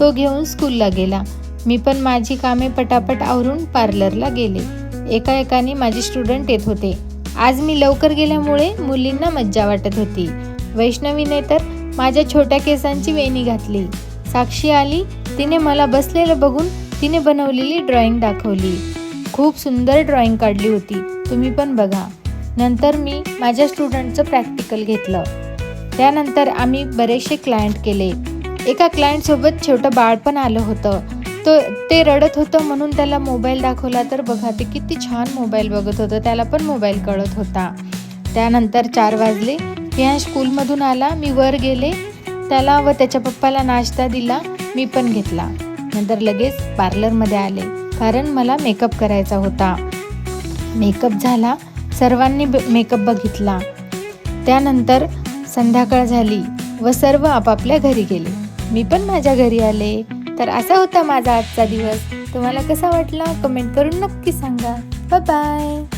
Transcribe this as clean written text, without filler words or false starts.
तो घेऊन स्कूलला गेला. मी पण माझी कामे पटापट आवरून पार्लरला गेले. एका एकाने माझे स्टुडंट येत होते. आज मी लवकर गेल्यामुळे मुलींना मज्जा वाटत होती. वैष्णवीने तर माझ्या छोट्या केसांची वेणी घातली. साक्षी आली. तिने मला बसलेलं बघून तिने बनवलेली ड्रॉइंग दाखवली. खूप सुंदर ड्रॉइंग काढली होती. तुम्ही पण बघा. नंतर मी माझ्या स्टुडंटचं प्रॅक्टिकल घेतलं. त्यानंतर आम्ही बरेचसे क्लायंट केले. एका क्लायंटसोबत छोटं बाळ पण आलं होतं. ते रडत होतं म्हणून त्याला मोबाईल दाखवला तर बघा ते किती छान मोबाईल बघत होतं. त्याला पण मोबाईल कळत होता. त्यानंतर 4 वाजले. पियांश स्कूलमधून आला. मी वर गेले. त्याला व त्याच्या पप्पाला नाश्ता दिला. मी पण घेतला. नंतर लगेच पार्लरमध्ये आले कारण मला मेकअप करायचा होता. मेकअप झाला. सर्वांनी मेकअप बघितला. त्यानंतर संध्याकाळ झाली व सर्व आपापल्या घरी गेले. मी पण माझ्या घरी आले. तर असा होता माझा आजचा दिवस. तुम्हाला कसा वाटला कमेंट करून नक्की सांगा. Bye bye.